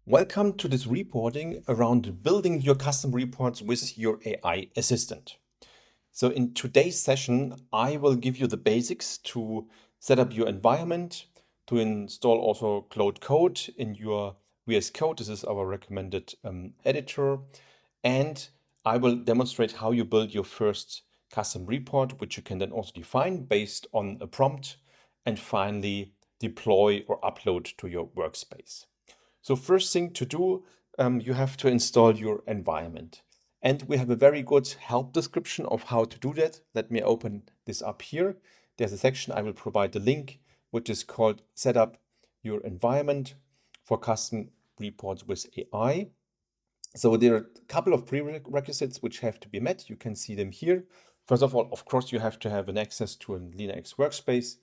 Welcome to this reporting around building your custom reports with your AI assistant. So in today's session, I will give you the basics to set up your environment, to install also Claude Code in your VS Code. This is our recommended editor. And I will demonstrate how you build your first custom report, which you can then also define based on a prompt, and finally deploy or upload to your workspace. So first thing to do, you have to install your environment. And we have a very good help description of how to do that. Let me open this up here. There's a section I will provide the link, which is called Set up your environment for custom reports with AI. So there are a couple of prerequisites which have to be met. You can see them here. First of all, of course, you have to have an access to a LeanIX workspace.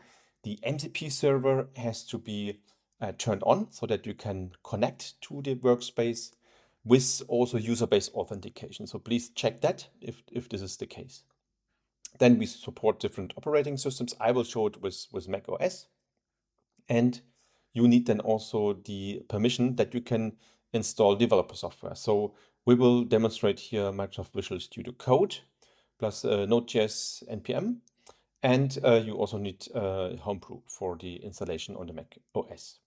The MCP server has to be turned on so that you can connect to the workspace with also user-based authentication. So please check that if this is the case. Then we support different operating systems. I will show it with Mac OS. And you need then also the permission that you can install developer software. So we will demonstrate here Microsoft Visual Studio Code plus Node.js NPM. And you also need Homebrew for the installation on the Mac OS.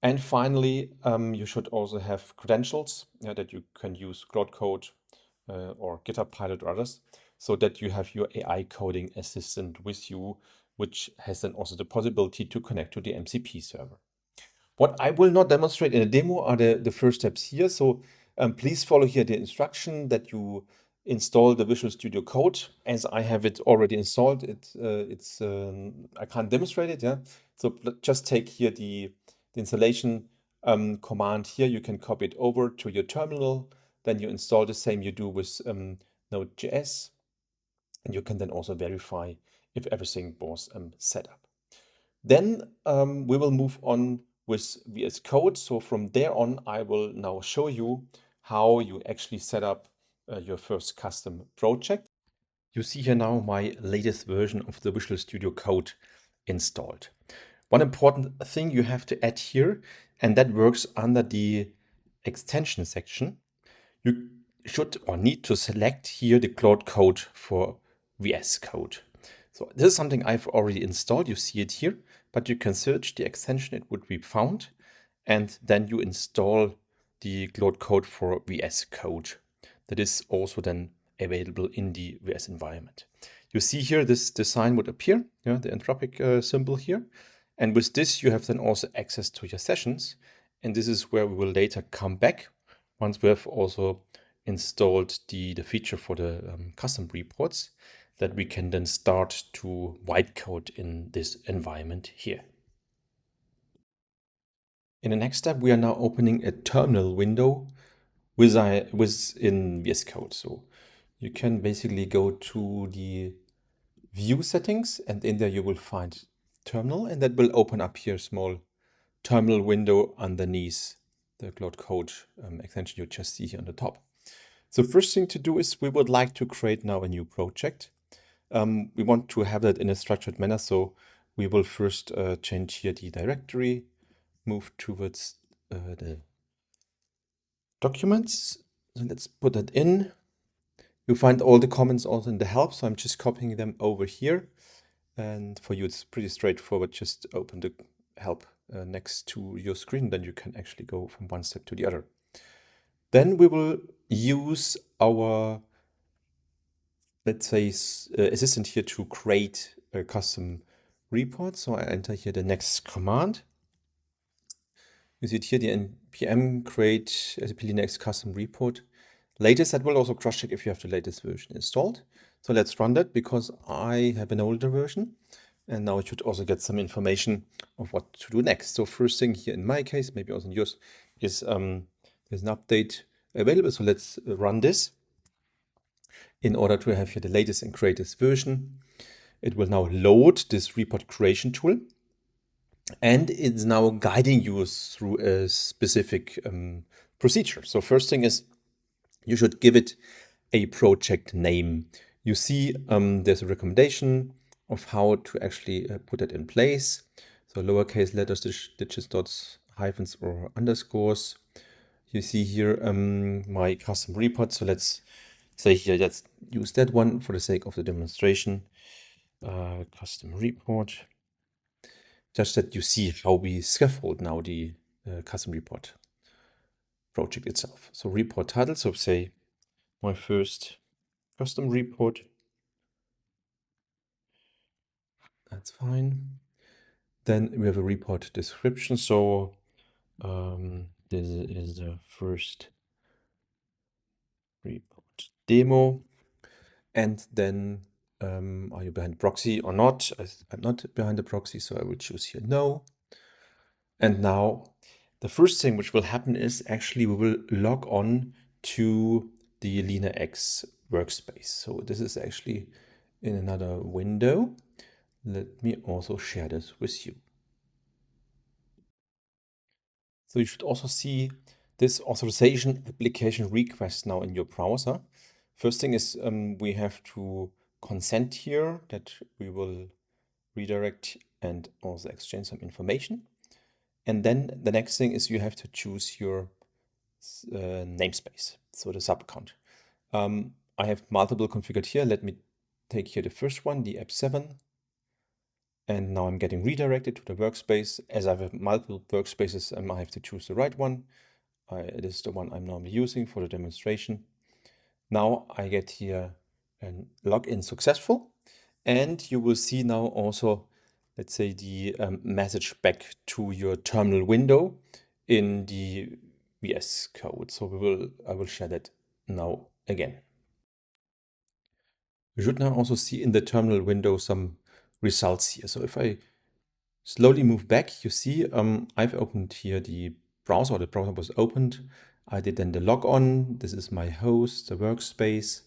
And finally, you should also have credentials that you can use Claude Code or GitHub Pilot or others, so that you have your AI coding assistant with you, which has then also the possibility to connect to the MCP server. What I will not demonstrate in a demo are the first steps here. So please follow here the instruction that you install the Visual Studio Code. As I have it already installed, I can't demonstrate it. Yeah. So just take here the installation command here. You can copy it over to your terminal. Then you install the same you do with Node.js. And you can then also verify if everything was set up. Then we will move on with VS Code. So from there on, I will now show you how you actually set up your first custom project. You see here now my latest version of the Visual Studio Code installed. One important thing you have to add here, and that works under the extension section, you should or need to select here the Claude Code for VS Code. So this is something I've already installed. You see it here, but you can search the extension, it would be found, and then you install the Claude Code for VS Code. That is also then available in the VS environment. You see here this design would appear, the Anthropic symbol here. And with this, you have then also access to your sessions. And this is where we will later come back once we have also installed the feature for the custom reports, that we can then start to write code in this environment here. In the next step, we are now opening a terminal window within VS Code. So you can basically go to the view settings, and in there you will find terminal, and that will open up here a small terminal window underneath the Claude Code extension you just see here on the top. So first thing to do is we would like to create now a new project. We want to have that in a structured manner. So we will first change here the directory, move towards the documents. So let's put that in. You find all the comments also in the help. So I'm just copying them over here. And for you, it's pretty straightforward. Just open the help next to your screen. Then you can actually go from one step to the other. Then we will use our, let's say, assistant here to create a custom report. So I enter here the next command. You see it here, the npm create SAP LeanIX custom report. Latest, that will also cross-check if you have the latest version installed. So let's run that because I have an older version. And now it should also get some information of what to do next. So first thing here in my case, maybe also in yours, is there's an update available. So let's run this in order to have here the latest and greatest version. It will now load this report creation tool. And it's now guiding you through a specific procedure. So first thing is you should give it a project name. You see there's a recommendation of how to actually put it in place. So lowercase letters, digits, dots, hyphens, or underscores. You see here my custom report. So let's say here, let's use that one for the sake of the demonstration. Custom report. Just that you see how we scaffold now the custom report project itself. So report title, so say my first custom report. That's fine. Then we have a report description. So this is the first report demo. And then are you behind proxy or not? I'm not behind the proxy, so I will choose here no. And now the first thing which will happen is actually we will log on to the LeanIX workspace. So this is actually in another window. Let me also share this with you. So you should also see this authorization application request now in your browser. First thing is we have to consent here that we will redirect and also exchange some information. And then the next thing is you have to choose your namespace, so the sub account. I have multiple configured here. Let me take here the first one, the app7. And now I'm getting redirected to the workspace. As I have multiple workspaces, I have to choose the right one. It is the one I'm normally using for the demonstration. Now I get here a login successful. And you will see now also, let's say, the message back to your terminal window in the VS Code. So I will share that now again. You should now also see in the terminal window some results here. So if I slowly move back, you see I've opened here the browser, or the browser was opened. I did then the logon. This is my host, the workspace.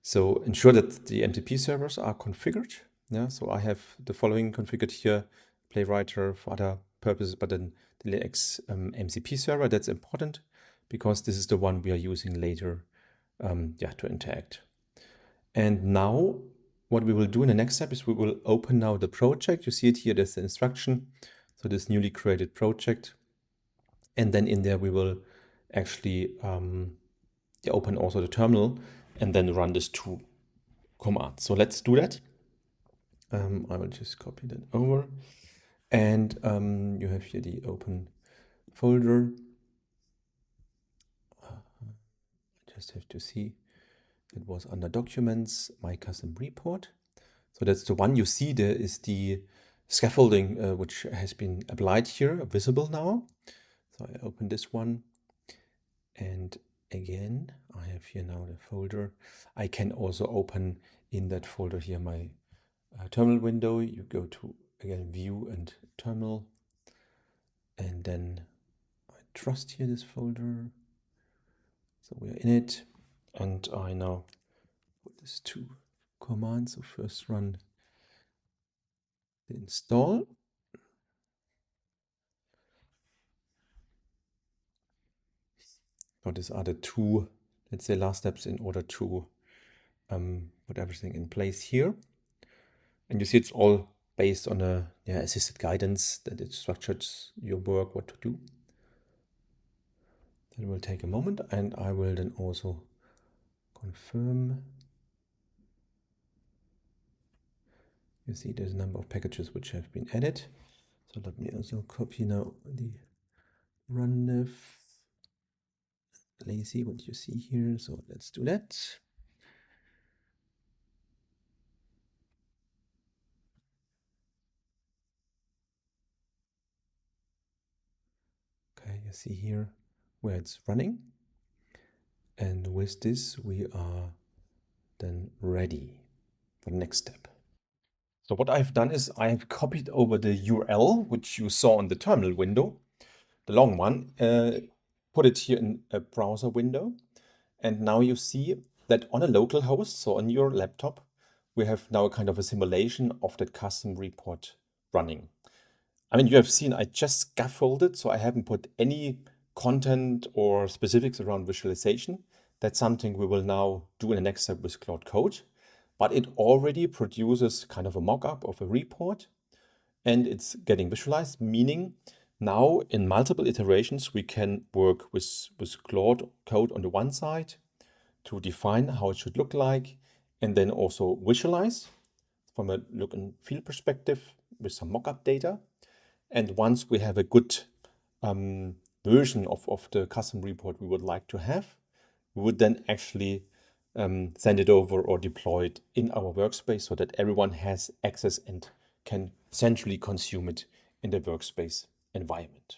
So ensure that the MTP servers are configured. Yeah, so I have the following configured here, Playwright for other purposes, but then the LeanIX MCP server, that's important because this is the one we are using later to interact. And now what we will do in the next step is we will open now the project. You see it here, there's the instruction. So this newly created project. And then in there we will actually open also the terminal and then run these two commands. So let's do that. I will just copy that over. And you have here the open folder. I just have to see it was under documents, my custom report. So that's the one you see. There is the scaffolding which has been applied here, visible now. So I open this one. And again, I have here now the folder. I can also open in that folder here my terminal window. You go to, again, view and terminal. And then I trust here this folder. So we are in it. And I now put these two commands. So first run the install. So these are the two, let's say, last steps in order to put everything in place here. And you see it's all based on a assisted guidance that it structures your work, what to do. That will take a moment, and I will then also confirm. You see there's a number of packages which have been added. So let me also copy now the rundev lazy, what you see here. So let's do that. Okay, you see here where it's running. And with this, we are then ready for the next step. So what I've done is I have copied over the URL, which you saw in the terminal window, the long one, put it here in a browser window. And now you see that on a local host, so on your laptop, we have now kind of a simulation of that custom report running. I mean, you have seen I just scaffolded, so I haven't put any content or specifics around visualization. That's something we will now do in the next step with Claude Code. But it already produces kind of a mock-up of a report, and it's getting visualized, meaning Now, in multiple iterations, we can work with Claude Code on the one side to define how it should look like, and then also visualize from a look and feel perspective with some mock-up data. And once we have a good version of the custom report we would like to have, we would then actually send it over or deploy it in our workspace so that everyone has access and can centrally consume it in the workspace environment.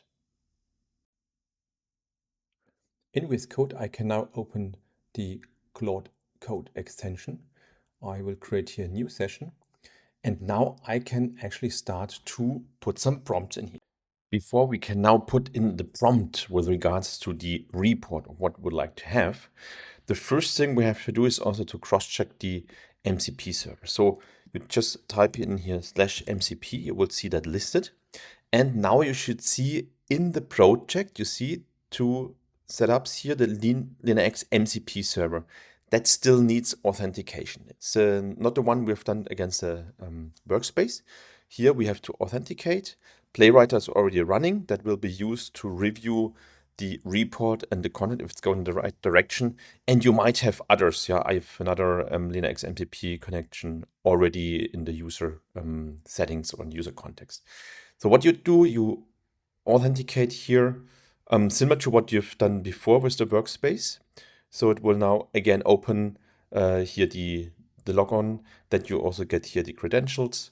In VS Code, I can now open the Claude Code extension. I will create here a new session. And now I can actually start to put some prompts in here. Before we can now put in the prompt with regards to the report of what we would like to have, the first thing we have to do is also to cross-check the MCP server. So you just type in here /MCP, you will see that listed. And now you should see in the project, you see two setups here, the LeanIX MCP server. That still needs authentication. It's not the one we've done against the workspace. Here we have to authenticate. Playwright is already running. That will be used to review the report and the content if it's going in the right direction. And you might have others. Yeah, I have another LeanIX MCP connection already in the user settings or in user context. So what you do, you authenticate here, similar to what you've done before with the workspace. So it will now again open here the logon, that you also get here the credentials,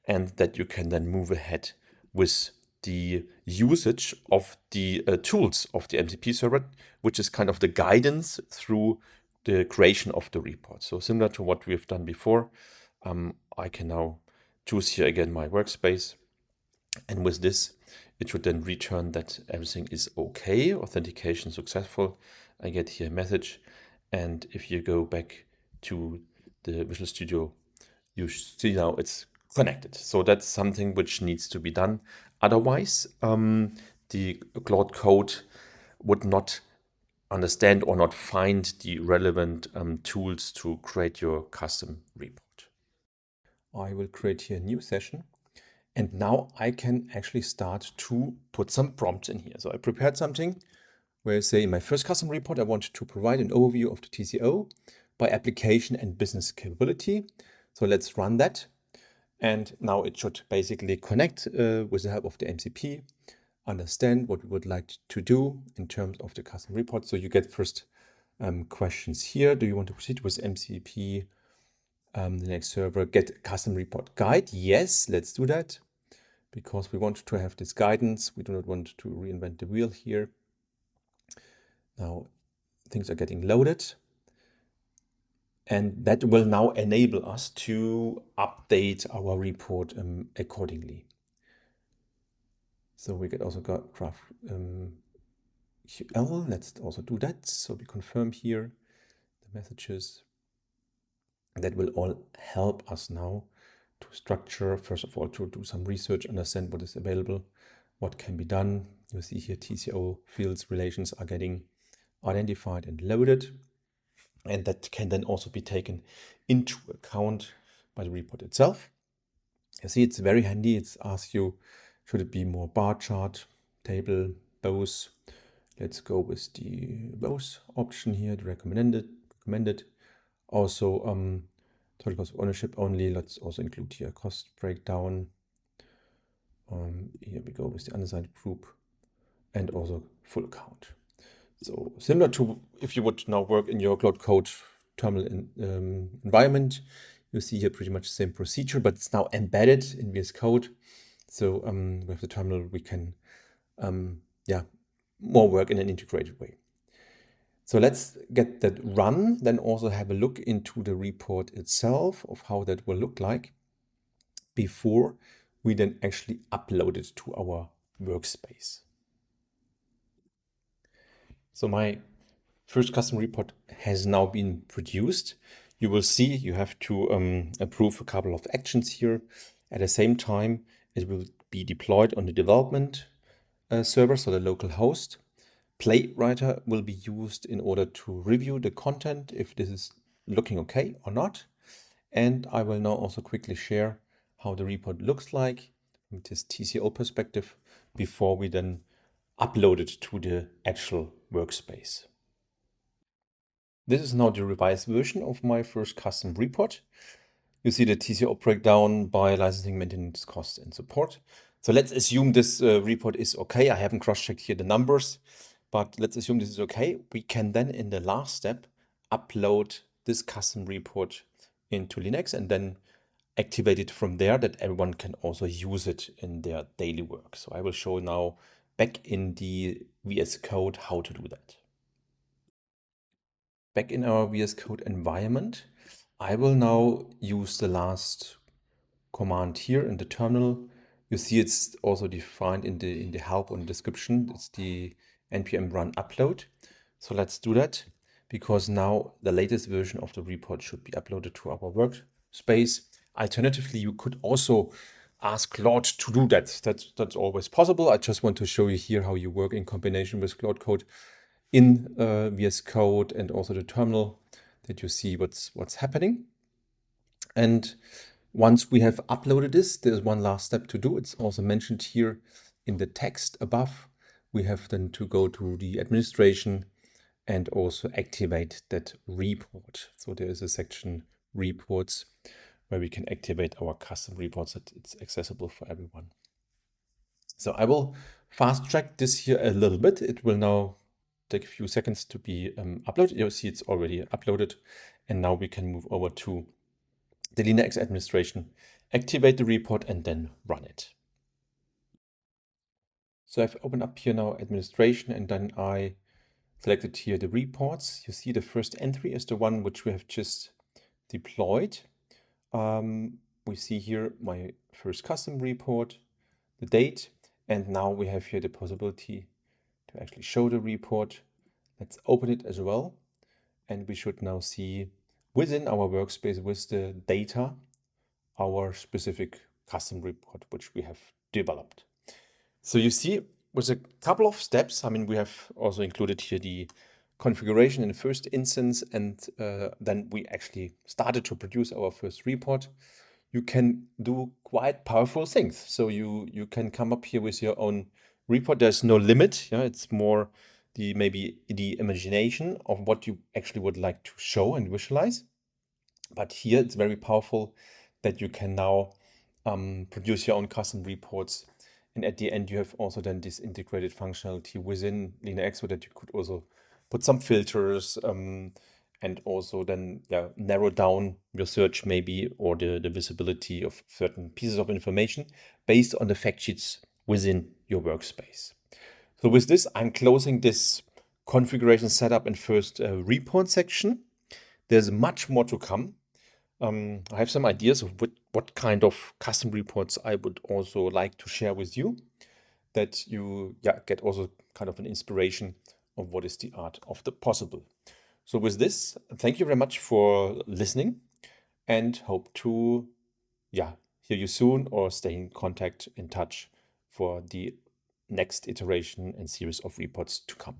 and that you can then move ahead with the usage of the tools of the MCP server, which is kind of the guidance through the creation of the report. So similar to what we've done before, I can now choose here again my workspace. And with this, it should then return that everything is okay, authentication successful. I get here a message. And if you go back to the Visual Studio, you see now it's connected. So that's something which needs to be done. Otherwise, the Claude Code would not understand or not find the relevant tools to create your custom report. I will create here a new session. And now I can actually start to put some prompts in here. So I prepared something where I say in my first custom report, I want to provide an overview of the TCO by application and business capability. So let's run that. And now it should basically connect with the help of the MCP, understand what we would like to do in terms of the custom report. So you get first questions here. Do you want to proceed with MCP, the next server, get custom report guide? Yes, let's do that, because we want to have this guidance. We do not want to reinvent the wheel here. Now things are getting loaded. And that will now enable us to update our report accordingly. So we get also got graph QL. Let's also do that. So we confirm here the messages. That will all help us now to structure, first of all, to do some research, understand what is available, what can be done. You see here TCO fields relations are getting identified and loaded. And that can then also be taken into account by the report itself. You see, it's very handy. It asks you, should it be more bar chart, table, both? Let's go with the both option here, the recommended. Also, total cost of ownership only. Let's also include here cost breakdown. Here we go with the undecided group, and also full count. So similar to if you would now work in your Claude Code terminal environment, you see here pretty much the same procedure, but it's now embedded in VS Code. So with the terminal, we can more work in an integrated way. So let's get that run, then also have a look into the report itself of how that will look like before we then actually upload it to our workspace. So my first custom report has now been produced. You will see you have to approve a couple of actions here. At the same time, it will be deployed on the development server, so the local host. Playwright will be used in order to review the content, if this is looking okay or not. And I will now also quickly share how the report looks like from this TCO perspective before we then upload it to the actual workspace. This is now the revised version of my first custom report. You see the TCO breakdown by licensing, maintenance, cost, and support. So let's assume this report is okay. I haven't cross-checked here the numbers, but let's assume this is okay. We can then, in the last step, upload this custom report into LeanIX and then activate it from there, that everyone can also use it in their daily work. So I will show now back in the VS Code how to do that. Back in our VS Code environment, I will now use the last command here in the terminal. You see it's also defined in the help and description. It's the npm run upload. So let's do that, because now the latest version of the report should be uploaded to our workspace. Alternatively, you could also ask Claude to do that. That's always possible. I just want to show you here how you work in combination with Claude Code in VS Code and also the terminal, that you see what's happening. And once we have uploaded this, there's one last step to do. It's also mentioned here in the text above. We have then to go to the administration and also activate that report. So there is a section reports where we can activate our custom reports, that it's accessible for everyone. So I will fast track this here a little bit. It will now take a few seconds to be uploaded. You'll see it's already uploaded. And now we can move over to the LeanIX administration, activate the report, and then run it. So I've opened up here now administration, and then I selected here the reports. You see the first entry is the one which we have just deployed. We see here my first custom report, the date, and now we have here the possibility to actually show the report. Let's open it as well. And we should now see within our workspace with the data, our specific custom report, which we have developed. So you see, with a couple of steps, I mean, we have also included here the configuration in the first instance, and then we actually started to produce our first report. You can do quite powerful things. So you can come up here with your own report. There's no limit. Yeah, it's more maybe the imagination of what you actually would like to show and visualize. But here it's very powerful that you can now produce your own custom reports. And at the end, you have also then this integrated functionality within LeanIX, so that you could also put some filters and also then narrow down your search maybe, or the visibility of certain pieces of information based on the fact sheets within your workspace. So with this, I'm closing this configuration setup and first report section. There's much more to come. I have some ideas of what kind of custom reports I would also like to share with you, that you get also kind of an inspiration of what is the art of the possible. So with this, thank you very much for listening, and hope to hear you soon, or stay in contact, in touch for the next iteration and series of reports to come.